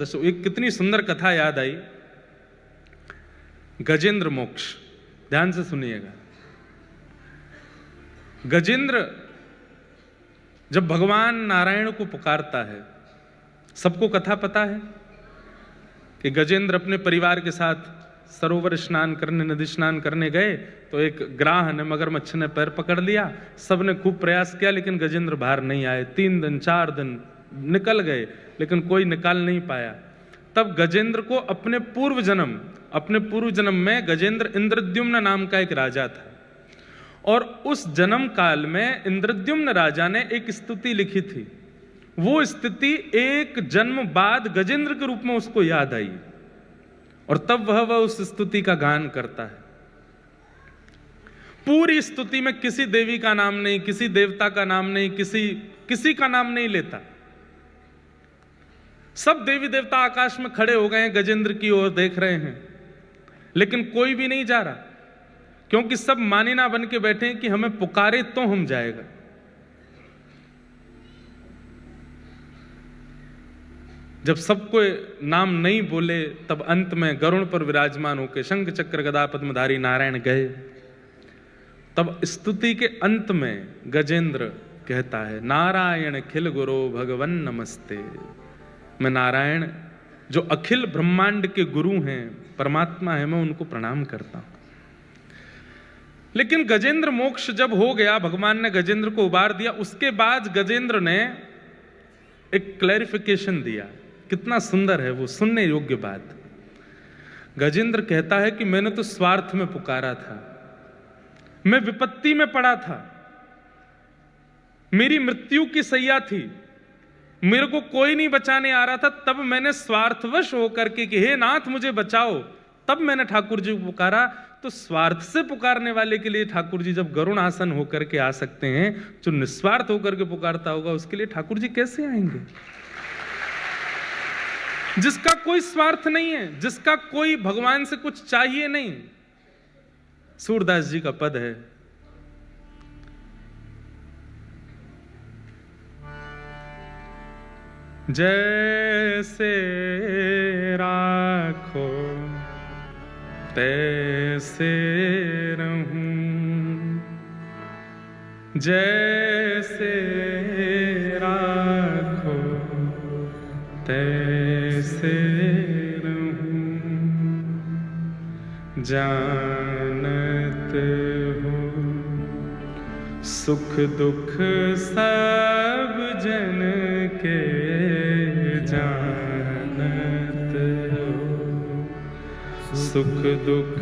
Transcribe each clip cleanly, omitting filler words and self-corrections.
एक कितनी सुंदर कथा याद आई, गजेंद्र मोक्ष। ध्यान से सुनिएगा। गजेंद्र जब भगवान नारायण को पुकारता है, सबको कथा पता है कि गजेंद्र अपने परिवार के साथ सरोवर स्नान करने, नदी स्नान करने गए तो एक ग्राह ने, मगरमच्छ ने पैर पकड़ लिया। सबने खूब प्रयास किया लेकिन गजेंद्र बाहर नहीं आए। 3 दिन 4 दिन निकल गए लेकिन कोई निकाल नहीं पाया। तब गजेंद्र को अपने पूर्व जन्म में गजेंद्र इंद्रद्युम्न नाम का एक राजा था, और उस जन्म काल में इंद्रद्युम्न राजा ने एक स्तुति लिखी थी। वो स्तुति एक जन्म बाद गजेंद्र के रूप में उसको याद आई, और तब वह उस स्तुति का गान करता है। पूरी स्तुति में किसी देवी का नाम नहीं, किसी देवता का नाम नहीं, किसी का नाम नहीं लेता। सब देवी देवता आकाश में खड़े हो गए हैं, गजेंद्र की ओर देख रहे हैं, लेकिन कोई भी नहीं जा रहा, क्योंकि सब मानिना बन के बैठे हैं कि हमें पुकारे तो हम जाएगा। जब सबको नाम नहीं बोले, तब अंत में गरुड़ पर विराजमान होकर शंख चक्र गदा पद्मधारी नारायण गए। तब स्तुति के अंत में गजेंद्र कहता है, नारायण खिल गुरो भगवन नमस्ते। मैं नारायण जो अखिल ब्रह्मांड के गुरु हैं, परमात्मा है, मैं उनको प्रणाम करता हूं। लेकिन गजेंद्र मोक्ष जब हो गया, भगवान ने गजेंद्र को उबार दिया, उसके बाद गजेंद्र ने एक क्लैरिफिकेशन दिया। कितना सुंदर है वो, सुनने योग्य बात। गजेंद्र कहता है कि मैंने तो स्वार्थ में पुकारा था, मैं विपत्ति में पड़ा था, मेरी मृत्यु की सैया थी, मेरे को कोई नहीं बचाने आ रहा था, तब मैंने स्वार्थवश होकर के कि हे नाथ मुझे बचाओ, तब मैंने ठाकुर जी को पुकारा। तो स्वार्थ से पुकारने वाले के लिए ठाकुर जी जब गरुण आसन होकर के आ सकते हैं, जो निस्वार्थ होकर के पुकारता होगा उसके लिए ठाकुर जी कैसे आएंगे? जिसका कोई स्वार्थ नहीं है, जिसका कोई भगवान से कुछ चाहिए नहीं। सूरदास जी का पद है, जैसे राखो तैसे रहूं, जैसे राखो तैसे रहूं, जानत हो सुख दुख सब जन के, जानत हो सुख दुख।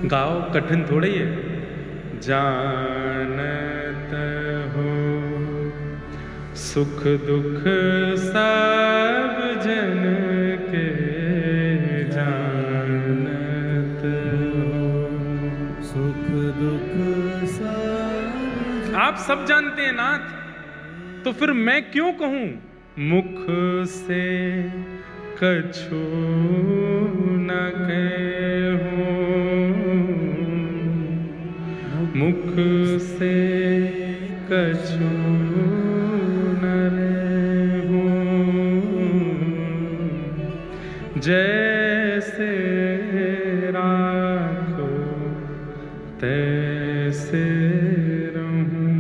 गाओ, कठिन थोड़ी है। जानत हो सुख दुख सब जन के, जानत हो सुख दुख सब। आप सब जानते हैं नाथ, तो फिर मैं क्यों कहूं? मुख से कछु न कहूं, मुख से कछु न रहूं, जैसे राखो तैसे रहूं,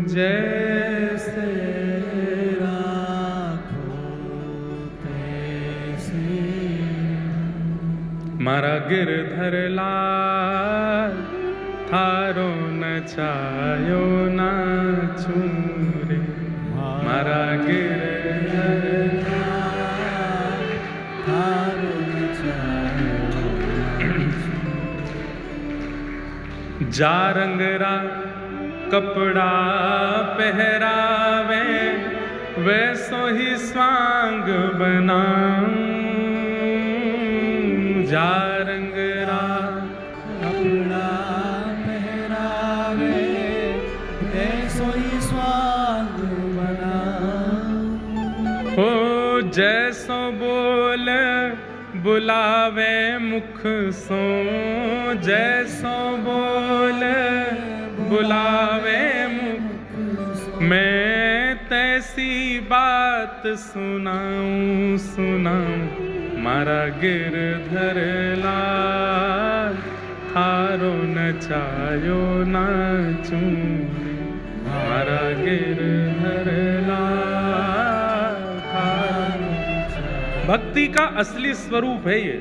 जैसे राखो तैसे। मारा गिरधर लाल थारो न चायो ना चूरे, मारा गिरधर लाल थारो न चायो। जा रंगरा कपड़ा पहरावे, वैसो ही स्वांग बनाऊं, जा रंगरा कपड़ा पहरावे, वैसो ही स्वांग बनाऊं। हो जैसो बोल बुलावे मुख सो, जैसो बोल बुलावे मुख, मैं तैसी बात सुनाऊं सुनाऊं मारा गिरधर लाल, थारो नचायो नाचूं मारा गिरधर लाल। भक्ति का असली स्वरूप है ये।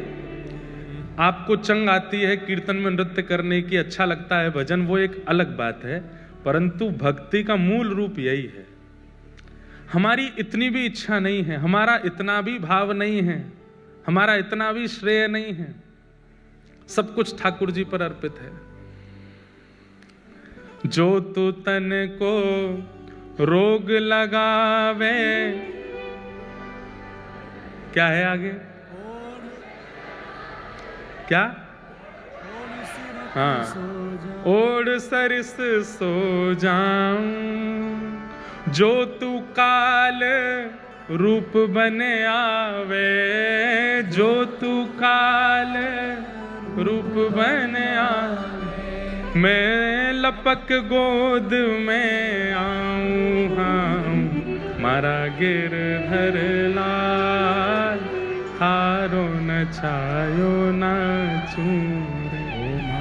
आपको चंग आती है कीर्तन में नृत्य करने की, अच्छा लगता है भजन, वो एक अलग बात है, परंतु भक्ति का मूल रूप यही है। हमारी इतनी भी इच्छा नहीं है, हमारा इतना भी भाव नहीं है, हमारा इतना भी श्रेय नहीं है, सब कुछ ठाकुर जी पर अर्पित है। जो तू तन को रोग लगावे, क्या है आगे, क्या, हाँ, ओढ़ सरिस सो जाऊं, जो तू काल रूप बने आवे, जो तू काल रूप बने आवे, मैं लपक गोद में आऊं, हाँ मारा गिरधर लाल, थारो नचायो नाचूं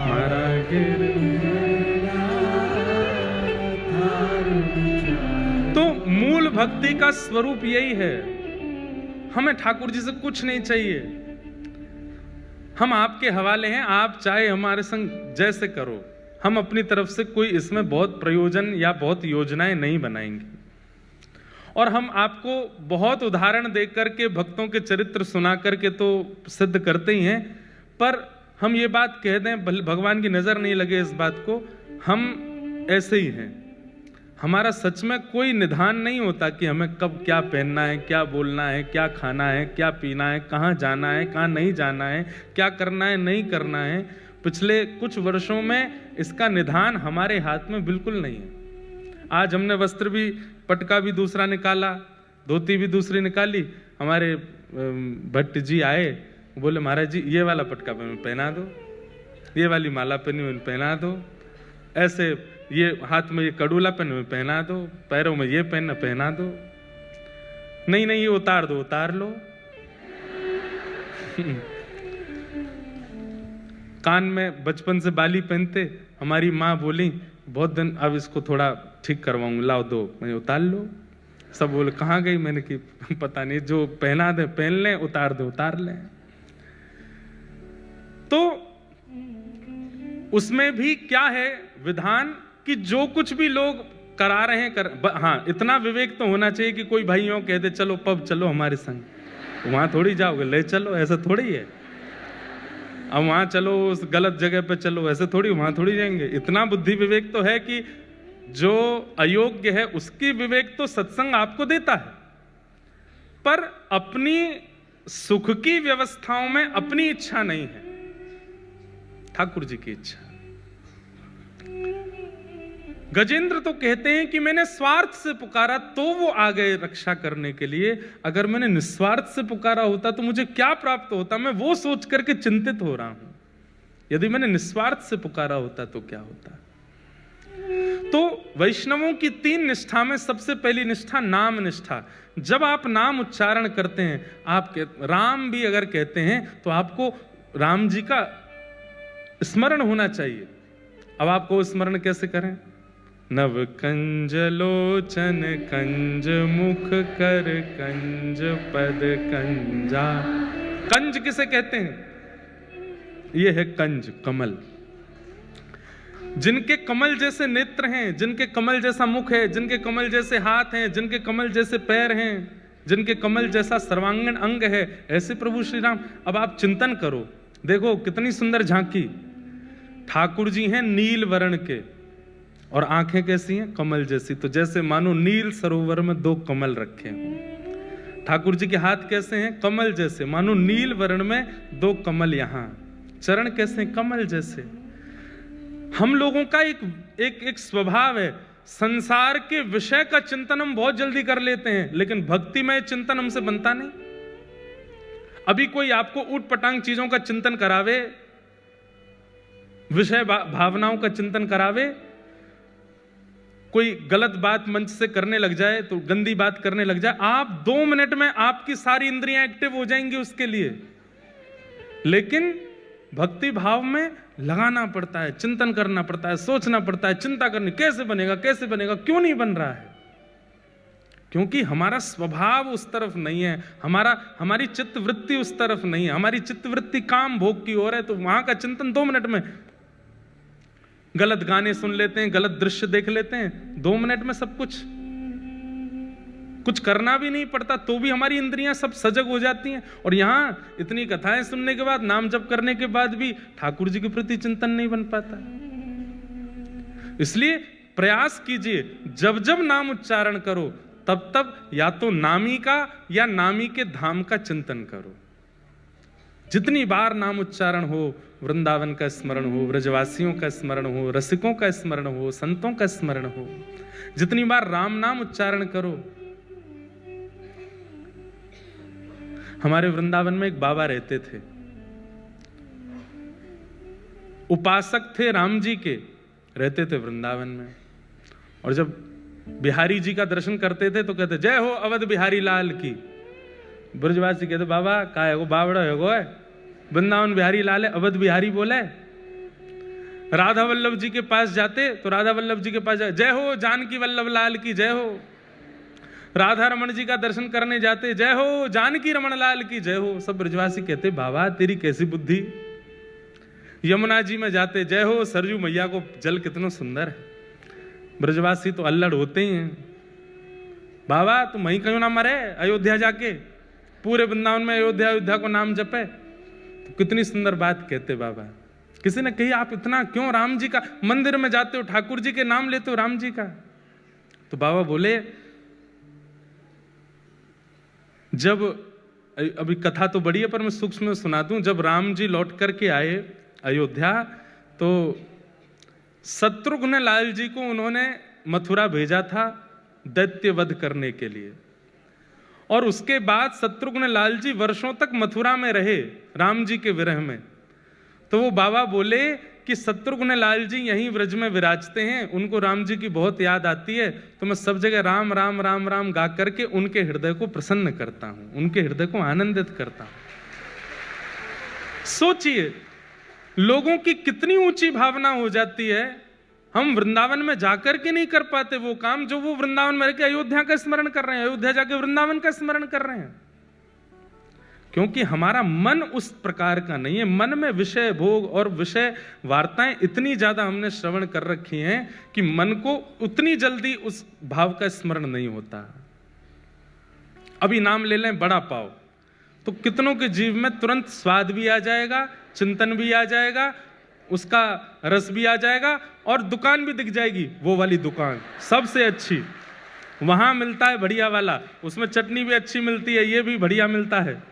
मारा गिरधर लाल, थारो नचायो। तो मूल भक्ति का स्वरूप यही है। हमें ठाकुर जी से कुछ नहीं चाहिए, हम आपके हवाले हैं, आप चाहे हमारे संग जैसे करो, हम अपनी तरफ से कोई इसमें बहुत प्रयोजन या बहुत योजनाएं नहीं बनाएंगे। और हम आपको बहुत उदाहरण दे करके भक्तों के चरित्र सुना करके तो सिद्ध करते ही हैं, पर हम ये बात कह दें, भगवान की नजर नहीं लगे इस बात को, हम ऐसे ही हैं। हमारा सच में कोई निधान नहीं होता कि हमें कब क्या पहनना है, क्या बोलना है, क्या खाना है, क्या पीना है, कहाँ जाना है, कहाँ नहीं जाना है, क्या करना है, नहीं करना है। पिछले कुछ वर्षों में इसका निधान हमारे हाथ में बिल्कुल नहीं है। आज हमने वस्त्र भी, पटका भी दूसरा निकाला, धोती भी दूसरी निकाली। हमारे भट्ट जी आए, बोले महाराज जी ये वाला पटका पहना दो, ये वाली माला पहना दो, ऐसे ये हाथ में ये कड़ूला पहना दो, पैरों में ये पहना दो। नहीं नहीं ये उतार दो, उतार लो। कान में बचपन से बाली पहनते, हमारी माँ बोली बहुत दिन अब इसको थोड़ा ठीक करवाऊंगा, लाओ दो, मैं उतार लो। सब बोले कहाँ गई, मैंने कि पता नहीं, जो पहना दे पहन लें, उतार दे उतार लें। तो उसमें भी क्या है विधान कि जो कुछ भी लोग करा रहे हैं हाँ, इतना विवेक तो होना चाहिए कि कोई भाइयों कहते चलो पब चलो हमारे संग, वहां थोड़ी जाओगे, ले चलो, ऐसा थोड़ी है। अब वहां चलो, उस गलत जगह पे चलो, ऐसे थोड़ी, वहां थोड़ी जाएंगे। इतना बुद्धि विवेक तो है कि जो अयोग्य है उसकी विवेक तो सत्संग आपको देता है, पर अपनी सुख की व्यवस्थाओं में अपनी इच्छा नहीं है, ठाकुर जी की इच्छा। गजेंद्र तो कहते हैं कि मैंने स्वार्थ से पुकारा तो वो आ गए रक्षा करने के लिए, अगर मैंने निस्वार्थ से पुकारा होता तो मुझे क्या प्राप्त होता, मैं वो सोच करके चिंतित हो रहा हूं। यदि मैंने निस्वार्थ से पुकारा होता तो क्या होता। तो वैष्णवों की 3 निष्ठा में सबसे पहली निष्ठा नाम निष्ठा। जब आप नाम उच्चारण करते हैं, आप राम भी अगर कहते हैं तो आपको राम जी का स्मरण होना चाहिए। अब आपको स्मरण कैसे करें? नव कंज लोचन कंज मुख कर कंज पद कंजा। कंज किसे कहते हैं? ये है कंज, कमल। जिनके कमल जैसे नेत्र हैं, जिनके कमल जैसा मुख है, जिनके कमल जैसे हाथ हैं, जिनके कमल जैसे पैर हैं, जिनके कमल जैसा सर्वांगीण अंग है, ऐसे प्रभु श्री राम। अब आप चिंतन करो, देखो कितनी सुंदर झांकी। ठाकुर जी हैं नील वर्ण के और आंखें कैसी हैं? कमल जैसी। तो जैसे मानो नील सरोवर में 2 कमल रखे हों। ठाकुर जी के हाथ कैसे हैं? कमल जैसे, मानो नील वर्ण में 2 कमल यहां। चरण कैसे? कमल जैसे। हम लोगों का एक स्वभाव है, संसार के विषय का चिंतन हम बहुत जल्दी कर लेते हैं, लेकिन भक्ति में चिंतन हमसे बनता नहीं। अभी कोई आपको ऊट पटांग चीजों का चिंतन करावे, विषय भावनाओं का चिंतन करावे, कोई गलत बात मंच से करने लग जाए, तो गंदी बात करने लग जाए, आप 2 मिनट में आपकी सारी इंद्रियां एक्टिव हो जाएंगी उसके लिए। लेकिन भक्ति भाव में लगाना पड़ता है, चिंतन करना पड़ता है, सोचना पड़ता है, चिंता करनी, कैसे बनेगा, कैसे बनेगा, क्यों नहीं बन रहा है? क्योंकि हमारा स्वभाव उस तरफ नहीं है, हमारी चित्त वृत्ति उस तरफ नहीं है, हमारी चित्त वृत्ति काम भोग की ओर है। तो वहां का चिंतन 2 मिनट में, गलत गाने सुन लेते हैं, गलत दृश्य देख लेते हैं, 2 मिनट में सब कुछ करना भी नहीं पड़ता, तो भी हमारी इंद्रियां सब सजग हो जाती हैं। और यहां इतनी कथाएं सुनने के बाद, नाम जप करने के बाद भी ठाकुर जी के प्रति चिंतन नहीं बन पाता। इसलिए प्रयास कीजिए, जब जब नाम उच्चारण करो तब तब या तो नामी का या नामी के धाम का चिंतन करो। जितनी बार नाम उच्चारण हो, वृंदावन का स्मरण हो, ब्रजवासियों का स्मरण हो, रसिकों का स्मरण हो, संतों का स्मरण हो, जितनी बार राम नाम उच्चारण करो। हमारे वृंदावन में एक बाबा रहते थे, उपासक थे राम जी के, रहते थे वृंदावन में। और जब बिहारी जी का दर्शन करते थे तो कहते जय हो अवध बिहारी लाल की। ब्रजवासी कहते बाबा का है वो, बावड़ा है वो, है वृंदावन बिहारी लाल है, अवध बिहारी बोले। राधा वल्लभ जी के पास जाते तो राधा वल्लभ जी के पास जय हो जानकी वल्लभ लाल की जय हो। राधा रमन जी का दर्शन करने जाते जय हो जानकी रमन लाल की जय हो। सब ब्रजवासी कहते बाबा तेरी कैसी बुद्धि। यमुना जी में जाते जय हो सरजू मैया को जल कितना सुंदर है। ब्रजवासी तो अल्लड़ होते ही हैं, बाबा तुम वहीं क्यों ना मरे, अयोध्या जाके पूरे वृंदावन में अयोध्या को नाम जपे। तो कितनी सुंदर बात कहते बाबा। किसी ने कही आप इतना क्यों राम जी का मंदिर में जाते हो, ठाकुर जी के नाम लेते हो राम जी का। तो बाबा बोले जब, अभी कथा तो बड़ी है पर मैं सूक्ष्म में सुना दूं, जब राम जी लौट करके आए अयोध्या तो शत्रुघ्न लाल जी को उन्होंने मथुरा भेजा था दैत्य वध करने के लिए। और उसके बाद शत्रुघ्न लाल जी वर्षों तक मथुरा में रहे राम जी के विरह में। तो वो बाबा बोले कि शत्रुघ्न लाल जी यहीं व्रज में विराजते हैं, उनको राम जी की बहुत याद आती है, तो मैं सब जगह राम राम राम राम गा करके उनके हृदय को प्रसन्न करता हूं, उनके हृदय को आनंदित करता हूं। सोचिए लोगों की कितनी ऊंची भावना हो जाती है। हम वृंदावन में जाकर के नहीं कर पाते वो काम जो वो वृंदावन में रहकर अयोध्या का स्मरण कर रहे हैं, अयोध्या जाके वृंदावन का स्मरण कर रहे हैं। क्योंकि हमारा मन उस प्रकार का नहीं है। मन में विषय भोग और विषय वार्ताएं इतनी ज्यादा हमने श्रवण कर रखी हैं कि मन को उतनी जल्दी उस भाव का स्मरण नहीं होता। अभी नाम ले लें बड़ा पाव, तो कितनों के जीव में तुरंत स्वाद भी आ जाएगा, चिंतन भी आ जाएगा, उसका रस भी आ जाएगा और दुकान भी दिख जाएगी, वो वाली दुकान सबसे अच्छी, वहां मिलता है बढ़िया वाला, उसमें चटनी भी अच्छी मिलती है, ये भी बढ़िया मिलता है।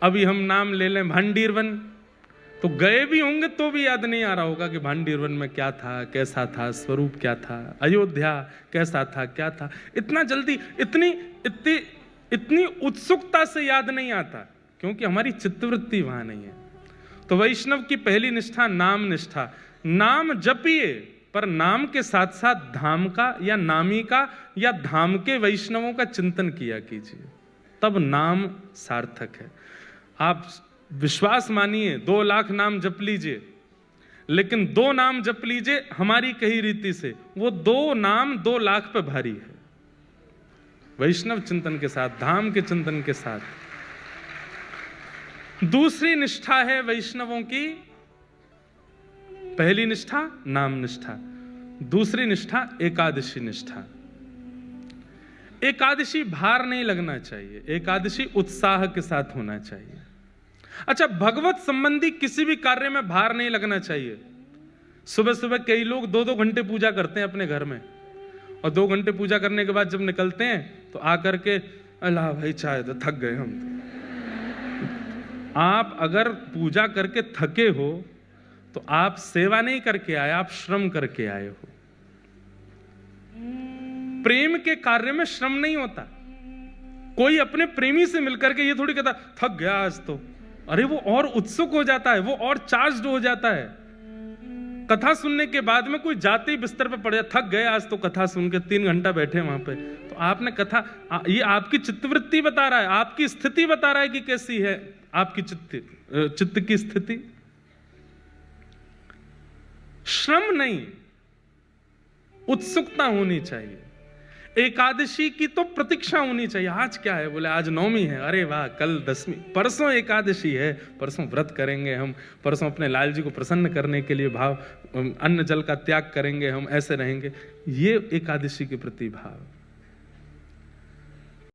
अभी हम नाम ले लें भांडीरवन, तो गए भी होंगे तो भी याद नहीं आ रहा होगा कि भांडीरवन में क्या था, कैसा था, स्वरूप क्या था, अयोध्या कैसा था, क्या था। इतना जल्दी इतनी उत्सुकता से याद नहीं आता क्योंकि हमारी चित्तवृत्ति वहां नहीं है। तो वैष्णव की पहली निष्ठा नाम निष्ठा। नाम जपिए पर नाम के साथ साथ धाम का या नामी का या धाम के वैष्णवों का चिंतन किया कीजिए, तब नाम सार्थक है। आप विश्वास मानिए 2 लाख नाम जप लीजिए, लेकिन 2 नाम जप लीजिए हमारी कही रीति से, वो 2 नाम 2 लाख पे भारी है। वैष्णव चिंतन के साथ, धाम के चिंतन के साथ। दूसरी निष्ठा है वैष्णवों की, पहली निष्ठा नाम निष्ठा, दूसरी निष्ठा एकादशी निष्ठा। एकादशी भार नहीं लगना चाहिए, एकादशी उत्साह के साथ होना चाहिए। अच्छा, भगवत संबंधी किसी भी कार्य में भार नहीं लगना चाहिए। सुबह सुबह कई लोग 2-2 घंटे पूजा करते हैं अपने घर में, और 2 घंटे पूजा करने के बाद जब निकलते हैं तो आकर के अल्लाह भाई चाय दो, थक गए हम। आप अगर पूजा करके थके हो तो आप सेवा नहीं करके आए, आप श्रम करके आए हो। प्रेम के कार्य में श्रम नहीं होता। कोई अपने प्रेमी से मिलकर के ये थोड़ी कहता थक गया आज तो, अरे वो और उत्सुक हो जाता है, वो और चार्ज्ड हो जाता है। कथा सुनने के बाद में कोई जाते ही बिस्तर पे पड़ जाए, थक गए आज तो कथा सुन के 3 घंटा बैठे वहां पे, तो आपने कथा, ये आपकी चित्तवृत्ति बता रहा है, आपकी स्थिति बता रहा है कि कैसी है आपकी चित्त की स्थिति। श्रम नहीं, उत्सुकता होनी चाहिए। एकादशी की तो प्रतीक्षा होनी चाहिए। आज क्या है, बोले आज नवमी है, अरे वाह कल दसवीं, परसों एकादशी है, परसों व्रत करेंगे हम, परसों अपने लाल जी को प्रसन्न करने के लिए भाव अन्न जल का त्याग करेंगे हम, ऐसे रहेंगे। ये एकादशी के प्रति भाव।